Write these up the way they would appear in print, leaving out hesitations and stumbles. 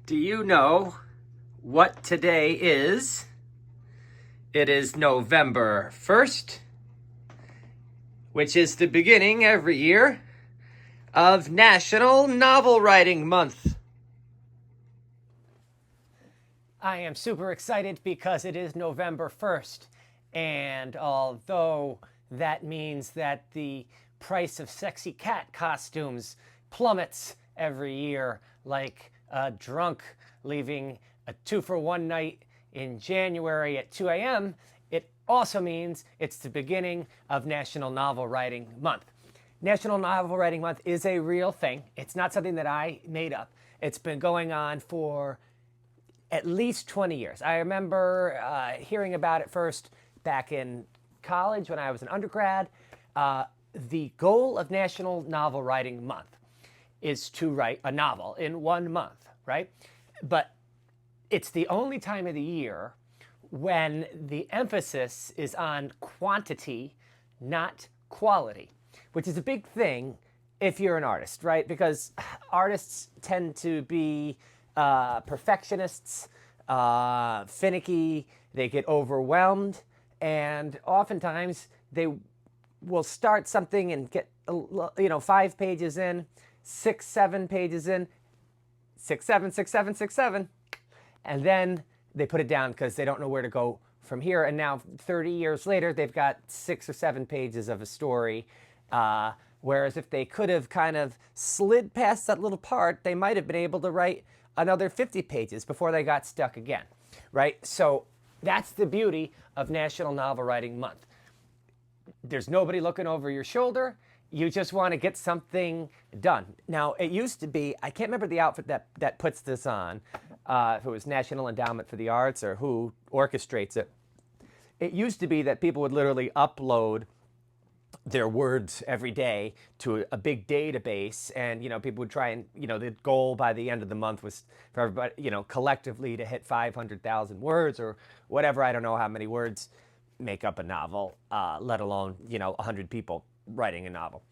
Do you know what today is? It is November 1st, which is the beginning every year of National Novel Writing Month. I am super excited because it is November 1st. And although that means that the price of sexy cat costumes plummets every year, like a drunk leaving a 2-for-1 night in January at 2 a.m., it also means it's the beginning of National Novel Writing Month. National Novel Writing Month is a real thing. It's not something that I made up. It's been going on for at least 20 years. I remember hearing about it first back in college when I was an undergrad. The goal of National Novel Writing Month is to write a novel in 1 month, right? But it's the only time of the year when the emphasis is on quantity, not quality, which is a big thing if you're an artist, right? Because artists tend to be perfectionists, finicky, they get overwhelmed, and oftentimes they will start something and get 5 pages in, 6, 7 pages in, 6, 7, 6, 7, 6, 7, and then they put it down because they don't know where to go from here. And now 30 years later, they've got 6 or 7 pages of a story. Whereas if they could have kind of slid past that little part, they might have been able to write another 50 pages before they got stuck again, right? So that's the beauty of National Novel Writing Month. There's nobody looking over your shoulder. You just want to get something done. Now, it used to be, I can't remember the outfit that puts this on, if it was National Endowment for the Arts or who orchestrates it. It used to be that people would literally upload their words every day to a big database, and people would try and the goal by the end of the month was for everybody collectively to hit 500,000 words or whatever. I don't know how many words make up a novel, let alone 100 people writing a novel.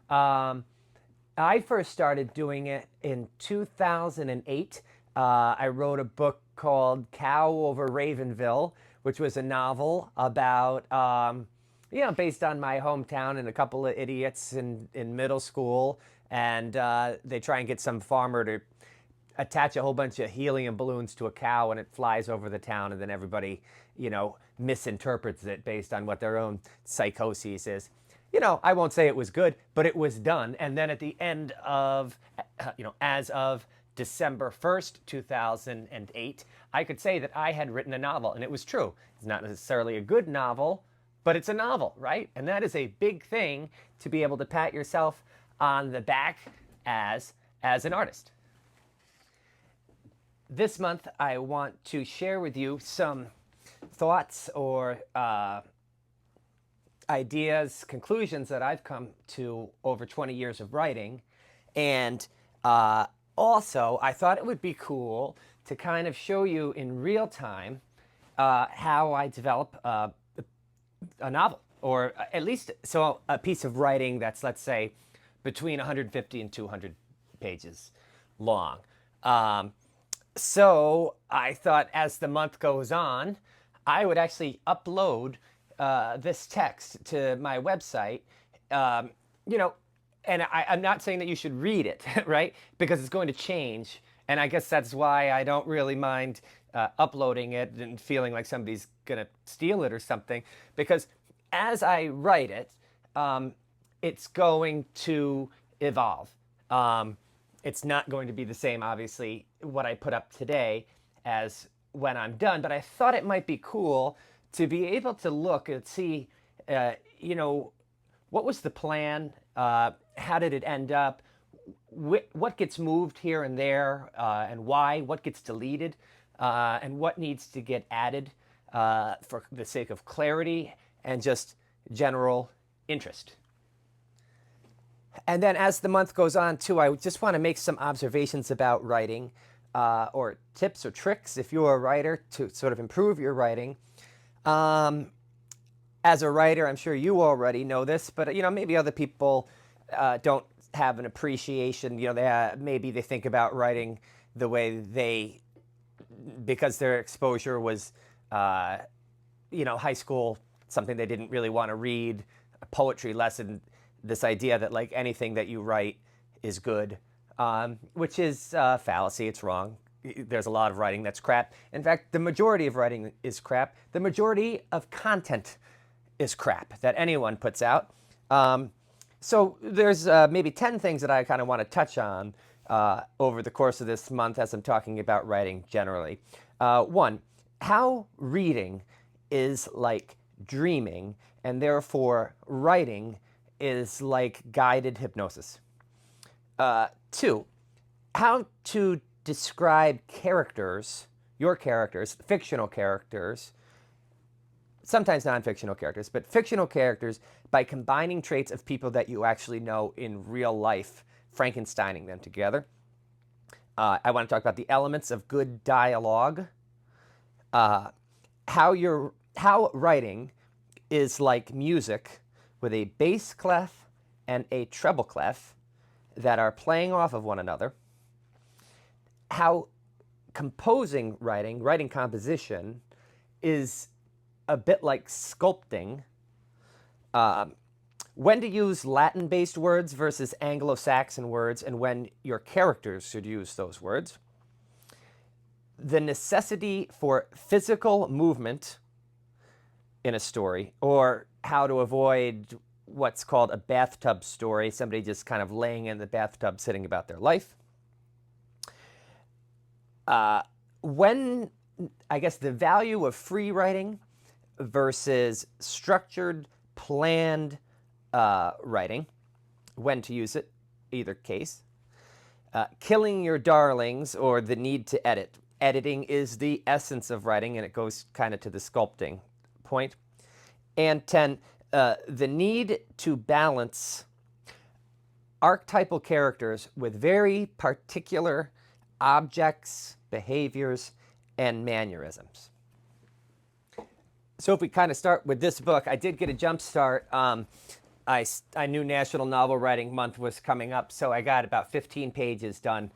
I first started doing it in 2008. I wrote a book called Cow Over Ravenville, which was a novel about based on my hometown and a couple of idiots in middle school. And they try and get some farmer to attach a whole bunch of helium balloons to a cow, and it flies over the town, and then everybody, misinterprets it based on what their own psychoses is. I won't say it was good, but it was done. And then at the end of, as of December 1st, 2008, I could say that I had written a novel, and it was true. It's not necessarily a good novel, but it's a novel, right? And that is a big thing to be able to pat yourself on the back as an artist. This month, I want to share with you some thoughts or ideas, conclusions that I've come to over 20 years of writing. And also, I thought it would be cool to kind of show you in real time how I develop a novel, or at least a piece of writing that's, let's say, between 150 and 200 pages long. So I thought as the month goes on, I would actually upload this text to my website, and I'm not saying that you should read it, right? Because it's going to change. And I guess that's why I don't really mind uploading it and feeling like somebody's going to steal it or something. Because as I write it, it's going to evolve. It's not going to be the same, obviously, what I put up today as when I'm done. But I thought it might be cool to be able to look and see, what was the plan? How did it end up? What gets moved here and there, and why? What gets deleted, and what needs to get added for the sake of clarity and just general interest. And then as the month goes on, too, I just want to make some observations about writing, or tips or tricks if you're a writer to sort of improve your writing. As a writer, I'm sure you already know this, but maybe other people don't have an appreciation. Maybe they think about writing the way they, because their exposure was, high school, something they didn't really want to read, a poetry lesson, this idea that like anything that you write is good, which is fallacy. It's wrong. There's a lot of writing that's crap. In fact, the majority of writing is crap. The majority of content is crap that anyone puts out. So there's maybe 10 things that I kind of want to touch on over the course of this month as I'm talking about writing generally. One, how reading is like dreaming, and therefore writing is like guided hypnosis. Two, how to describe characters, your characters, fictional characters, sometimes non-fictional characters, but fictional characters by combining traits of people that you actually know in real life, Frankensteining them together. I want to talk about the elements of good dialogue, how writing is like music with a bass clef and a treble clef that are playing off of one another, how composing writing composition is a bit like sculpting, when to use Latin-based words versus Anglo-Saxon words, and when your characters should use those words, the necessity for physical movement in a story, or how to avoid what's called a bathtub story, somebody just kind of laying in the bathtub sitting about their life. When, I guess, the value of free writing versus structured, planned writing, when to use it, either case. Killing your darlings, or the need to edit. Editing is the essence of writing, and it goes kind of to the sculpting point. And 10, the need to balance archetypal characters with very particular objects, behaviors, and mannerisms. So if we kind of start with this book, I did get a jump start. I knew National Novel Writing Month was coming up, so I got about 15 pages done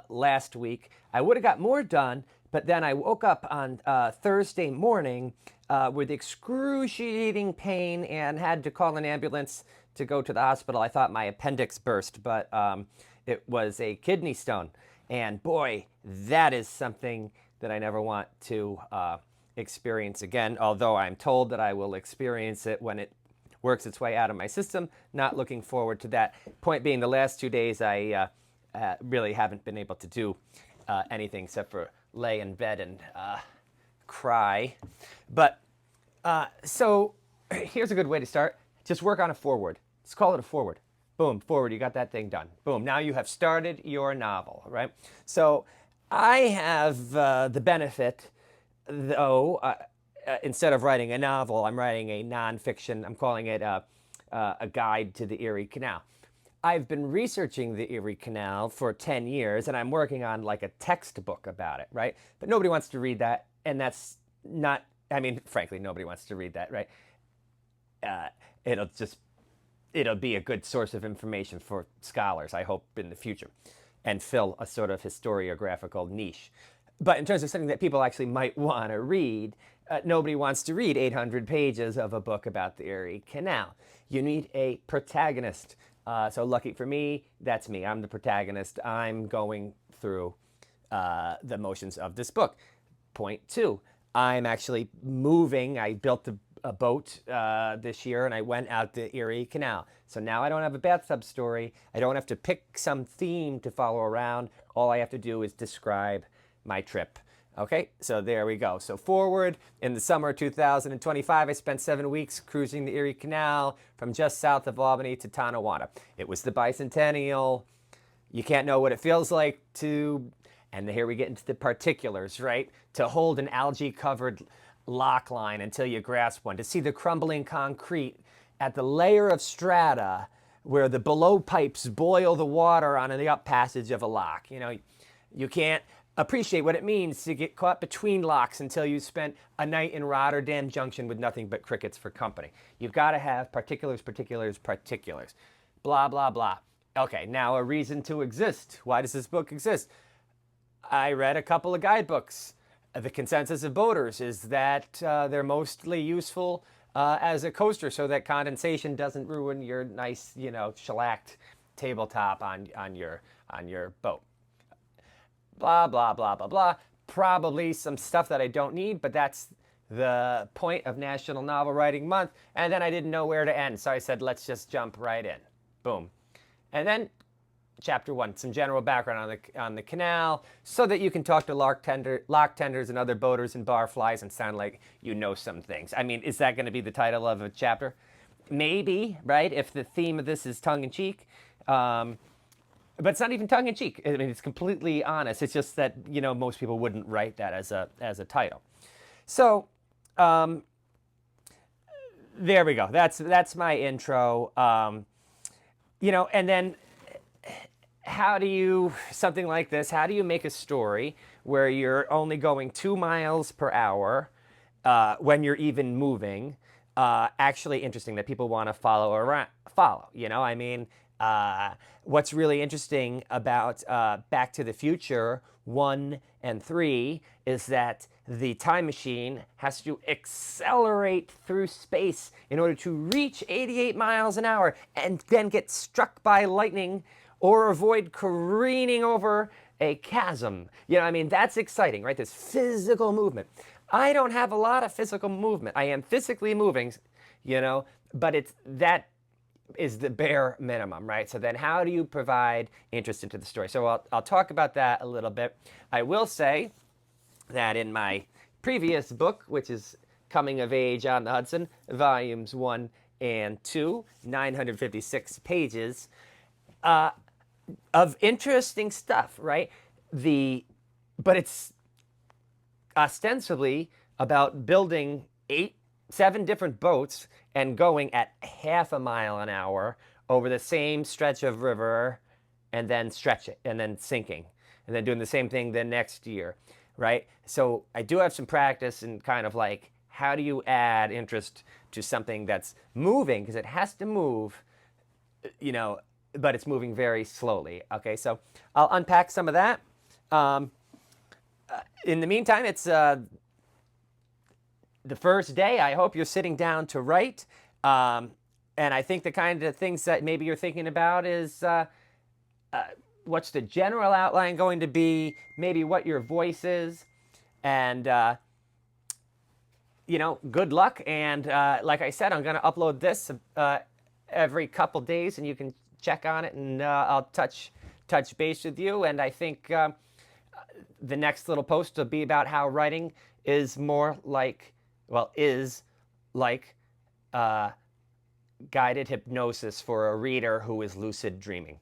last week. I would have got more done, but then I woke up on Thursday morning with excruciating pain and had to call an ambulance to go to the hospital. I thought my appendix burst, but it was a kidney stone. And boy, that is something that I never want to experience again, although I'm told that I will experience it when it works its way out of my system. Not looking forward to that. Point being, the last 2 days I really haven't been able to do anything except for lay in bed and cry. But so here's a good way to start. Just work on a foreword. Let's call it a foreword. Boom, forward, you got that thing done. Boom, now you have started your novel, right? So I have the benefit, though, instead of writing a novel, I'm writing a nonfiction. I'm calling it a guide to the Erie Canal. I've been researching the Erie Canal for 10 years, and I'm working on like a textbook about it, right? But nobody wants to read that, and that's not, I mean, frankly, nobody wants to read that, right? It'll be a good source of information for scholars, I hope, in the future, and fill a sort of historiographical niche. But in terms of something that people actually might want to read, nobody wants to read 800 pages of a book about the Erie Canal. You need a protagonist. So lucky for me, that's me. I'm the protagonist. I'm going through the motions of this book. Point 2, I'm actually moving. I built a boat this year, and I went out the Erie Canal. So now I don't have a bathtub story. I don't have to pick some theme to follow around. All I have to do is describe my trip. Okay, so there we go. So forward, in the summer of 2025, I spent 7 weeks cruising the Erie Canal from just south of Albany to Tonawanda. It was the bicentennial. You can't know what it feels like to, and here we get into the particulars, right? To hold an algae-covered lock line until you grasp one, to see the crumbling concrete at the layer of strata where the below pipes boil the water on the up passage of a lock. You know, you can't appreciate what it means to get caught between locks until you spent a night in Rotterdam Junction with nothing but crickets for company. You've got to have particulars, particulars, particulars. Blah, blah, blah. Okay, now a reason to exist. Why does this book exist? I read a couple of guidebooks. The consensus of boaters is that they're mostly useful as a coaster so that condensation doesn't ruin your nice, shellacked tabletop on your boat. Blah, blah, blah, blah, blah. Probably some stuff that I don't need, but that's the point of National Novel Writing Month. And then I didn't know where to end, so I said, let's just jump right in. Boom. And then Chapter 1, some general background on the canal so that you can talk to lock tenders and other boaters and barflies and sound like you know some things. I mean, is that going to be the title of a chapter? Maybe, right, if the theme of this is tongue-in-cheek. But it's not even tongue-in-cheek. I mean, it's completely honest. It's just that, most people wouldn't write that as a title. So there we go. That's my intro. And then something like this, how do you make a story where you're only going 2 miles per hour when you're even moving, actually interesting that people want to follow? I mean, what's really interesting about Back to the Future 1 and 3 is that the time machine has to accelerate through space in order to reach 88 miles an hour and then get struck by lightning or avoid careening over a chasm. That's exciting, right? This physical movement. I don't have a lot of physical movement. I am physically moving, but that is the bare minimum, right? So then how do you provide interest into the story? So I'll talk about that a little bit. I will say that in my previous book, which is Coming of Age on the Hudson, volumes 1 and 2, 956 pages, of interesting stuff, right? But it's ostensibly about building 7 different boats and going at half a mile an hour over the same stretch of river and then stretch it and then sinking and then doing the same thing the next year, right? So I do have some practice in kind of like, how do you add interest to something that's moving? Because it has to move, but it's moving very slowly. Okay, so I'll unpack some of that. In the meantime, it's the first day. I hope you're sitting down to write. And I think the kind of things that maybe you're thinking about is what's the general outline going to be, maybe what your voice is, and good luck. And like I said, I'm going to upload this every couple days, and you can check on it, and I'll touch base with you. And I think the next little post will be about how writing is like guided hypnosis for a reader who is lucid dreaming.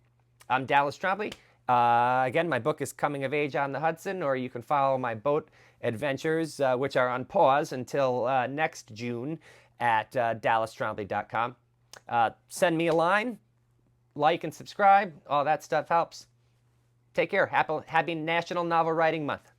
I'm Dallas Trombley. Again, my book is Coming of Age on the Hudson, or you can follow my boat adventures, which are on pause until next June at DallasTrombley.com. Send me a line. Like and subscribe. All that stuff helps. Take care. Happy National Novel Writing Month.